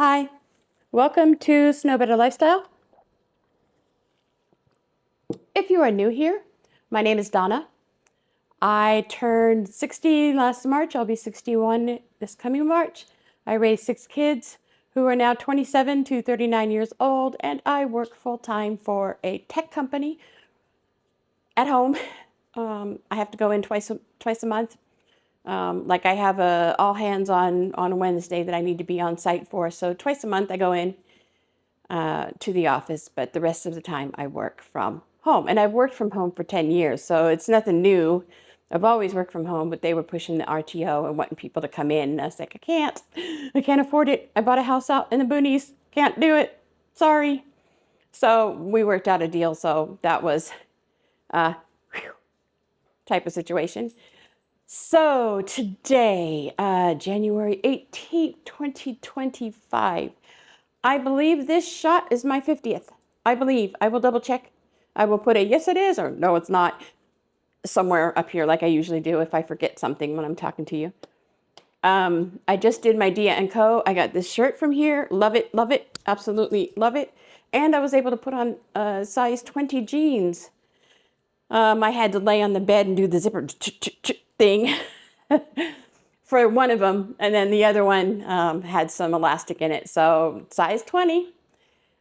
Hi, welcome to Snow Better Lifestyle. If you are new here, my name is Donna. I turned 60 last March. I'll be 61 this coming March. I raised 6 kids who are now 27 to 39 years old, and I work full-time for a tech company at home. I have to go in twice a month. Like I have a all hands on Wednesday that I need to be on site for. So twice a month I go in to the office, but the rest of the time I work from home. And I've worked from home for 10 years, so it's nothing new. I've always worked from home, but they were pushing the RTO and wanting people to come in. And I was like, I can't afford it. I bought a house out in the boonies. Can't do it. Sorry. So we worked out a deal. So that was type of situation. So today, January 18th, 2025, I believe this shot is my 50th. I believe. I will double check. I will put a yes it is or no it's not somewhere up here like I usually do if I forget something when I'm talking to you. I just did my Dia & Co. I got this shirt from here. Love it, absolutely love it. And I was able to put on size 20 jeans. I had to lay on the bed and do the zipper thing for one of them. And then the other one had some elastic in it. So size 20,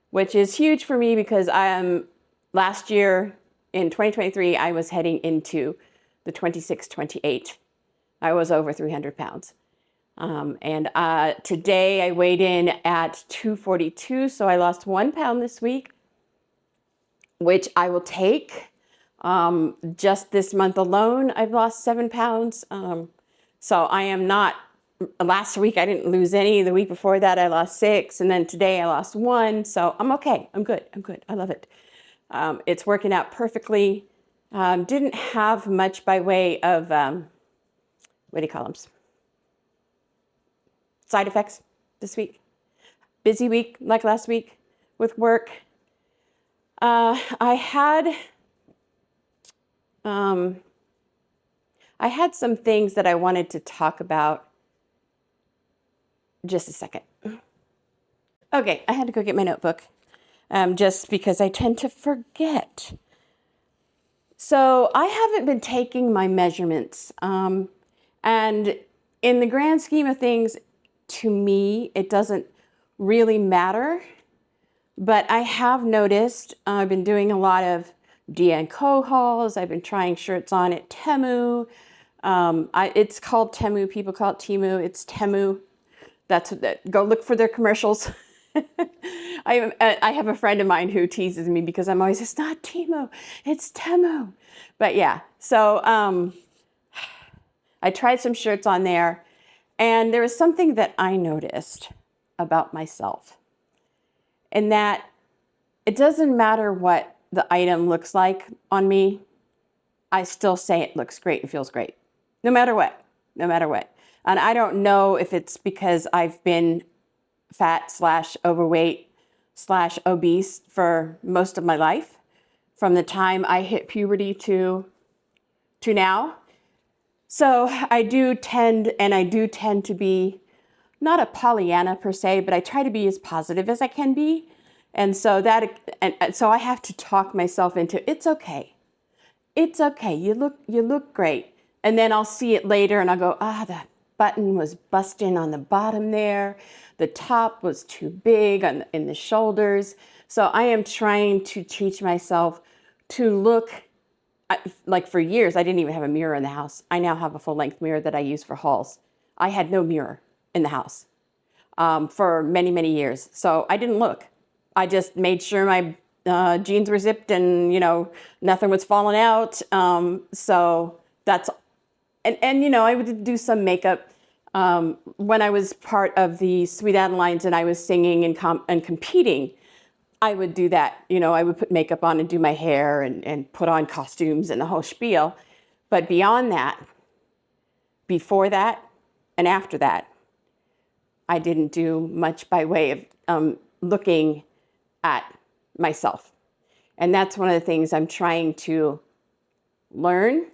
which is huge for me because last year in 2023, I was heading into the 26, 28. I was over 300 pounds. And today I weighed in at 242. So I lost 1 pound this week, which I will take. Just this month alone, I've lost 7 pounds. So I am not, last week I didn't lose any. The week before that I lost 6. And then today I lost 1. So I'm okay. I'm good. I love it. It's working out perfectly. Didn't have much by way of, what do you call them? Side effects this week. Busy week like last week with work. I had some things that I wanted to talk about. Just a second. Okay, I had to go get my notebook just because I tend to forget. So I haven't been taking my measurements. And in the grand scheme of things, to me, it doesn't really matter. But I have noticed I've been doing a lot of Dia & Co. hauls. I've been trying shirts on at Temu. It's called Temu. People call it Temu. It's Temu. Go look for their commercials. I have a friend of mine who teases me because I'm always, it's not Temu, it's Temu. But yeah, so I tried some shirts on there, and there was something that I noticed about myself, and that it doesn't matter what the item looks like on me, I still say it looks great and feels great, no matter what. And I don't know if it's because I've been fat / overweight / obese for most of my life, from the time I hit puberty to now. So I do tend to be not a Pollyanna per se, but I try to be as positive as I can be. And so so I have to talk myself into, it's okay. It's okay. You look great. And then I'll see it later and I'll go, that button was busting on the bottom there. The top was too big in the shoulders. So I am trying to teach myself to look, like for years, I didn't even have a mirror in the house. I now have a full-length mirror that I use for hauls. I had no mirror in the house for many, many years. So I didn't look. I just made sure my jeans were zipped and, nothing was falling out. So that's, and I would do some makeup. When I was part of the Sweet Adelines and I was singing and competing, I would do that. I would put makeup on and do my hair and put on costumes and the whole spiel. But beyond that, before that, and after that, I didn't do much by way of looking at myself. And that's one of the things I'm trying to learn,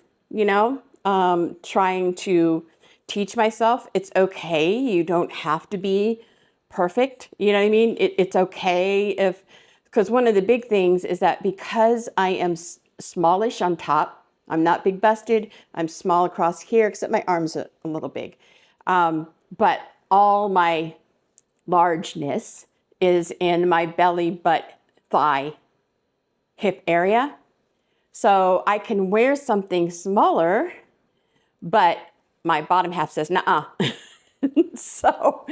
trying to teach myself it's okay. You don't have to be perfect. You know what I mean? It's okay if, because one of the big things is that because I am smallish on top, I'm not big busted, I'm small across here, except my arms are a little big. But all my largeness is in my belly, butt, thigh, hip area. So I can wear something smaller, but my bottom half says, nah. So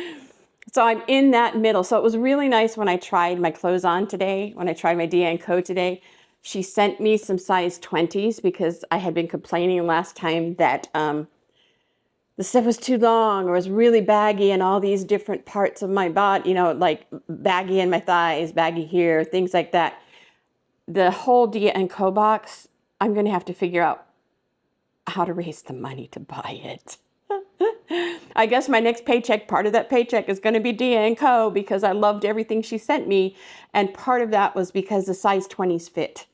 I'm in that middle. So it was really nice when I tried my clothes on today, when I tried my Dia & Co today. She sent me some size 20s because I had been complaining last time that the stuff was too long or was really baggy in all these different parts of my body, you know, like baggy in my thighs, baggy here, things like that. The whole Dia & Co box, I'm going to have to figure out how to raise the money to buy it. I guess my next paycheck, part of that paycheck is going to be Dia & Co because I loved everything she sent me. And part of that was because the size 20s fit.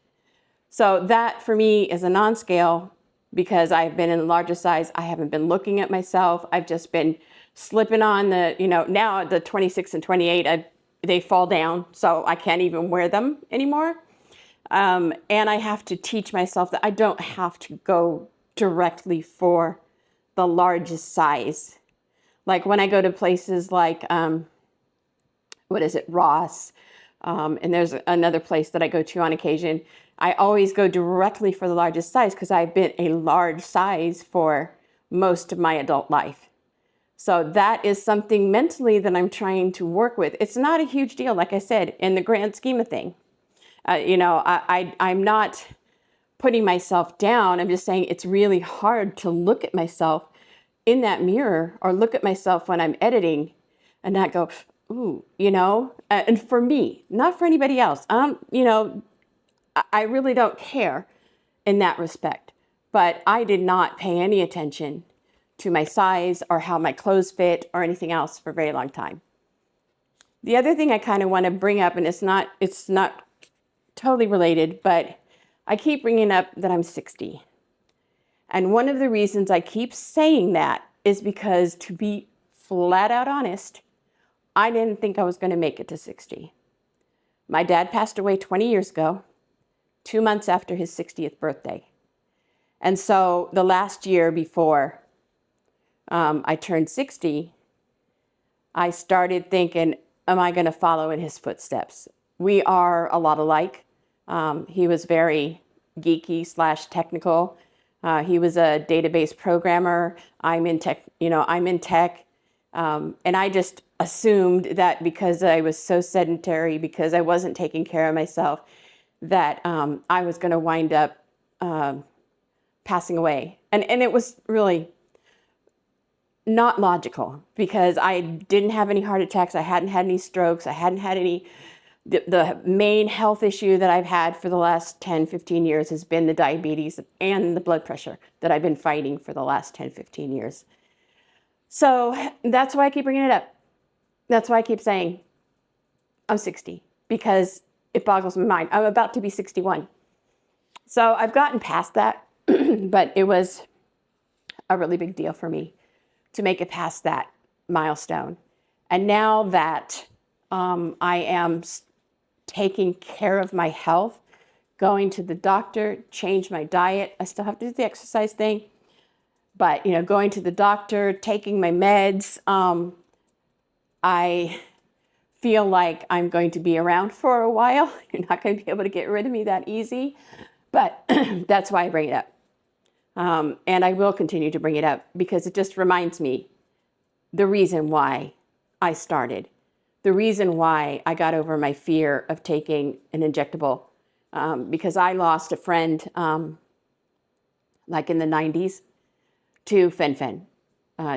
So that for me is a non-scale because I've been in the larger size. I haven't been looking at myself. I've just been slipping on the, you know, now the 26 and 28, they fall down. So I can't even wear them anymore. And I have to teach myself that I don't have to go directly for the largest size. Like when I go to places like, Ross, and there's another place that I go to on occasion, I always go directly for the largest size because I've been a large size for most of my adult life. So that is something mentally that I'm trying to work with. It's not a huge deal, like I said, in the grand scheme of things. I'm not putting myself down. I'm just saying it's really hard to look at myself in that mirror or look at myself when I'm editing and not go, ooh, and for me, not for anybody else. I really don't care in that respect, but I did not pay any attention to my size or how my clothes fit or anything else for a very long time. The other thing I kind of want to bring up, and it's not totally related, but I keep bringing up that I'm 60. And one of the reasons I keep saying that is because, to be flat out honest, I didn't think I was going to make it to 60. My dad passed away 20 years ago, 2 months after his 60th birthday. And so the last year before I turned 60, I started thinking, am I going to follow in his footsteps? We are a lot alike. He was very geeky / technical. He was a database programmer. I'm in tech, and I just assumed that because I was so sedentary, because I wasn't taking care of myself, that I was going to wind up passing away. And it was really not logical because I didn't have any heart attacks. I hadn't had any strokes. I hadn't had any. The main health issue that I've had for the last 10, 15 years has been the diabetes and the blood pressure that I've been fighting for the last 10, 15 years. So that's why I keep bringing it up. That's why I keep saying I'm 60, because it boggles my mind. I'm about to be 61. So I've gotten past that, but it was a really big deal for me to make it past that milestone. And now that I am taking care of my health, going to the doctor, change my diet. I still have to do the exercise thing, but going to the doctor, taking my meds, I feel like I'm going to be around for a while. You're not going to be able to get rid of me that easy, but that's why I bring it up. And I will continue to bring it up because it just reminds me the reason why I started. The reason why I got over my fear of taking an injectable, because I lost a friend like in the 90s to fen-phen.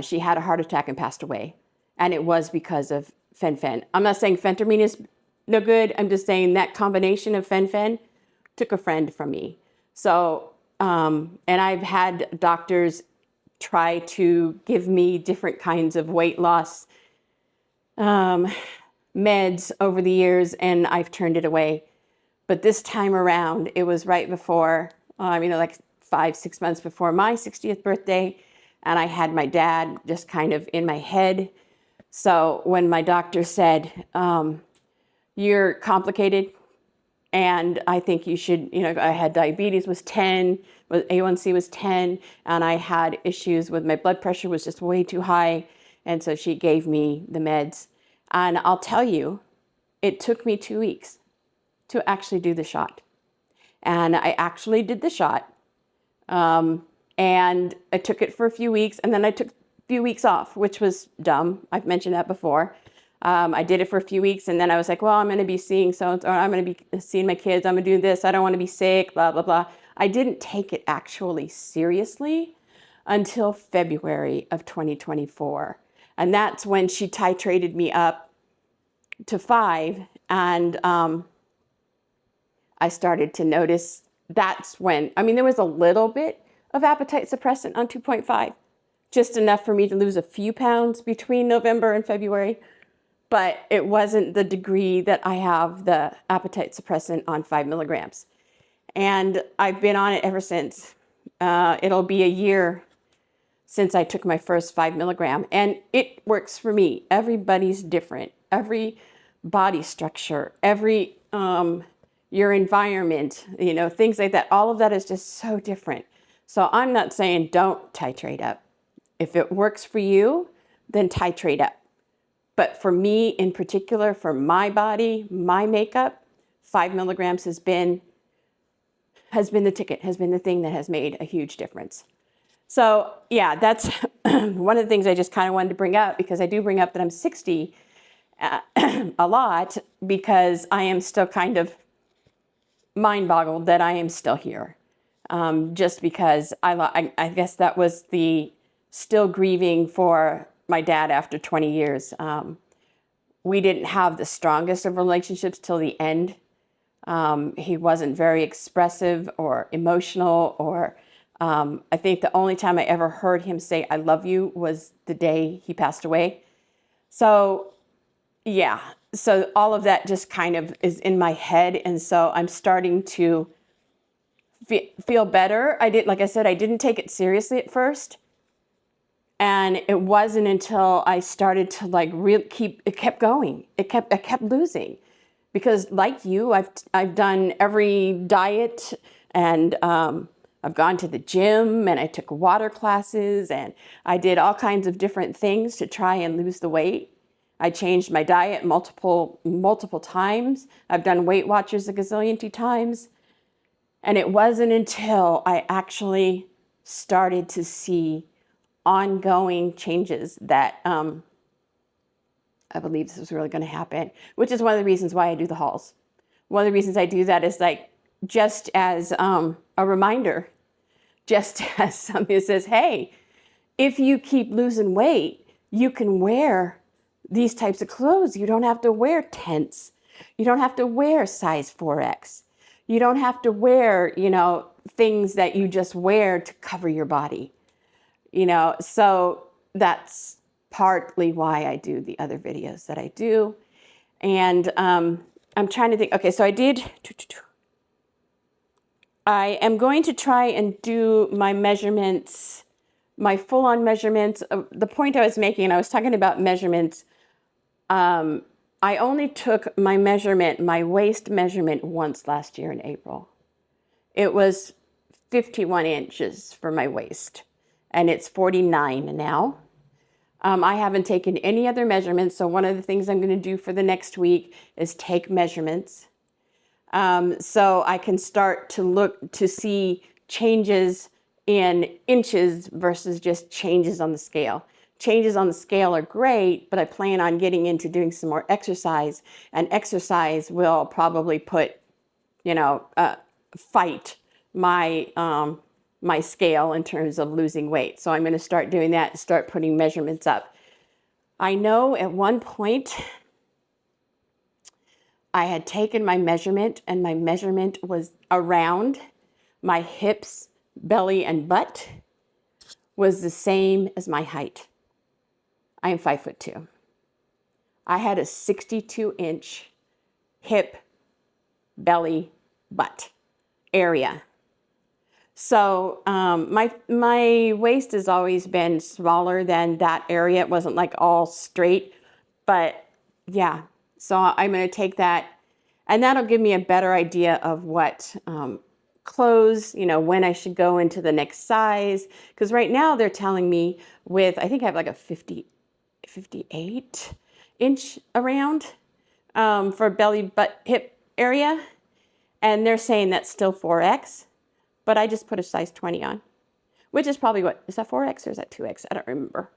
She had a heart attack and passed away, and it was because of fen-phen. I'm not saying phentermine is no good. I'm just saying that combination of fen-phen took a friend from me. So, and I've had doctors try to give me different kinds of weight loss meds over the years, and I've turned it away. But this time around, it was right before, like 5-6 months before my 60th birthday, and I had my dad just kind of in my head So when my doctor said, you're complicated, and I think you should, I had diabetes was 10, A1C was 10, and I had issues with my blood pressure was just way too high. And so she gave me the meds. And I'll tell you, it took me 2 weeks to actually do the shot. And I actually did the shot. And I took it for a few weeks, and then I took a few weeks off, which was dumb. I've mentioned that before. I did it for a few weeks, and then I was like, well, I'm going to be seeing so-and-so, or I'm going to be seeing my kids, I'm going to do this, I don't want to be sick, blah, blah, blah. I didn't take it actually seriously until February of 2024. And that's when she titrated me up to 5, and I started to notice that's when, there was a little bit of appetite suppressant on 2.5, just enough for me to lose a few pounds between November and February. But it wasn't the degree that I have the appetite suppressant on 5 milligrams. And I've been on it ever since. It'll be a year since I took my first 5 milligram. And it works for me. Everybody's different. Every body structure, every your environment, things like that. All of that is just so different. So I'm not saying don't titrate up. If it works for you, then titrate up. But for me in particular, for my body, my makeup, 5 milligrams has been the ticket, has been the thing that has made a huge difference. So yeah, that's one of the things I just kind of wanted to bring up, because I do bring up that I'm 60 a lot, because I am still kind of mind boggled that I am still here. Just because I guess that was the still grieving for my dad after 20 years. We didn't have the strongest of relationships till the end. He wasn't very expressive or emotional, or I think the only time I ever heard him say, I love you, was the day he passed away. So yeah, so all of that just kind of is in my head. And so I'm starting to feel better. Like I said, I didn't take it seriously at first. And it wasn't until I started to it kept going. I kept losing, because like you, I've done every diet, and I've gone to the gym, and I took water classes, and I did all kinds of different things to try and lose the weight. I changed my diet multiple times. I've done Weight Watchers a gazillion times. And it wasn't until I actually started to see ongoing changes that I believe this was really going to happen, which is one of the reasons why I do the hauls. One of the reasons I do that is just as a reminder, just as something that says, hey, if you keep losing weight, you can wear these types of clothes. You don't have to wear tents. You don't have to wear size 4X. You don't have to wear, things that you just wear to cover your body. So that's partly why I do the other videos that I do. And I'm trying to think, okay, so I am going to try and do my measurements, my full-on measurements. The point I was making, and I was talking about measurements, I only took my waist measurement once last year in April. It was 51 inches for my waist, and it's 49 now. I haven't taken any other measurements, so one of the things I'm going to do for the next week is take measurements, so I can start to look to see changes in inches versus just changes on the scale. Changes on the scale are great, but I plan on getting into doing some more exercise, and exercise will probably fight my scale in terms of losing weight. So I'm going to start doing that, start putting measurements up. I know at one point I had taken my measurement, and my measurement was around my hips, belly, and butt was the same as my height. I am 5'2". I had a 62-inch hip, belly, butt area. So my waist has always been smaller than that area. It wasn't like all straight, But yeah, so I'm going to take that, and that'll give me a better idea of what clothes, when I should go into the next size. Because right now they're telling me I think I have like a 58 inch around for belly, butt, hip area. And they're saying that's still 4X, but I just put a size 20 on, which is probably is that 4X or is that 2X? I don't remember.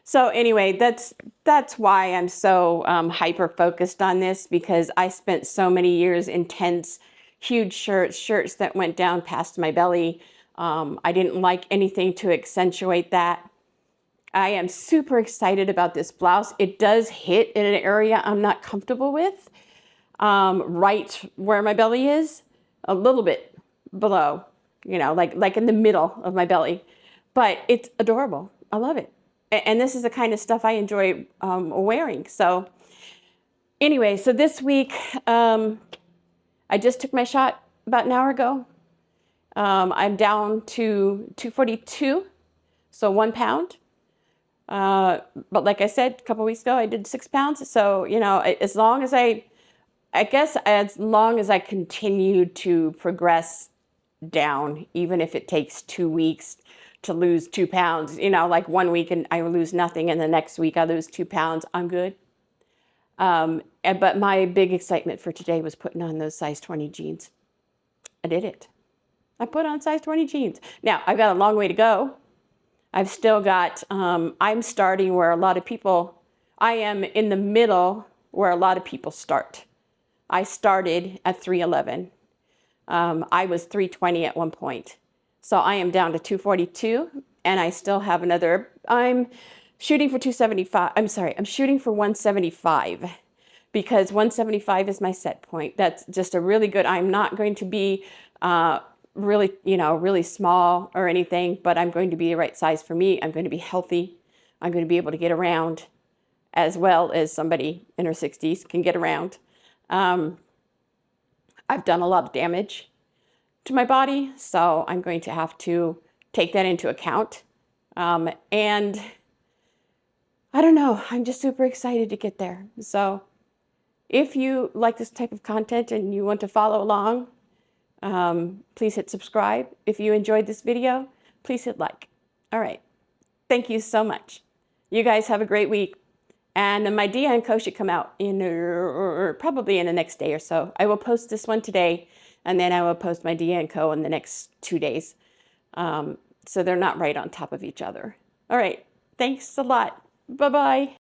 So anyway, that's why I'm so hyper focused on this, because I spent so many years in tense, huge shirts that went down past my belly. I didn't like anything to accentuate that. I am super excited about this blouse. It does hit in an area I'm not comfortable with, right where my belly is, a little bit below, like in the middle of my belly. But it's adorable. I love it. And this is the kind of stuff I enjoy wearing. So anyway, so this week, I just took my shot about an hour ago. I'm down to 242, so 1 pound. But like I said, a couple weeks ago, I did 6 pounds. So, as long as as long as I continue to progress down, even if it takes 2 weeks to lose 2 pounds, like 1 week and I lose nothing and the next week I lose 2 pounds, I'm good. But my big excitement for today was putting on those size 20 jeans. I did it. I put on size 20 jeans. Now, I've got a long way to go. I've still got, I'm starting where I am in the middle where a lot of people start. I started at 311. I was 320 at one point. So I am down to 242, and I still have I'm shooting for 275. I'm sorry, I'm shooting for 175, because 175 is my set point. That's just a really good, I'm not going to be really small or anything, but I'm going to be the right size for me. I'm going to be healthy. I'm going to be able to get around as well as somebody in her 60s can get around. I've done a lot of damage to my body, so I'm going to have to take that into account. And I don't know, I'm just super excited to get there. So if you like this type of content and you want to follow along, please hit subscribe. If you enjoyed this video, please hit like. All right. Thank you so much. You guys have a great week. And my Dia & Co should come out probably in the next day or so. I will post this one today, and then I will post my Dia & Co in the next 2 days. So they're not right on top of each other. All right. Thanks a lot. Bye-bye.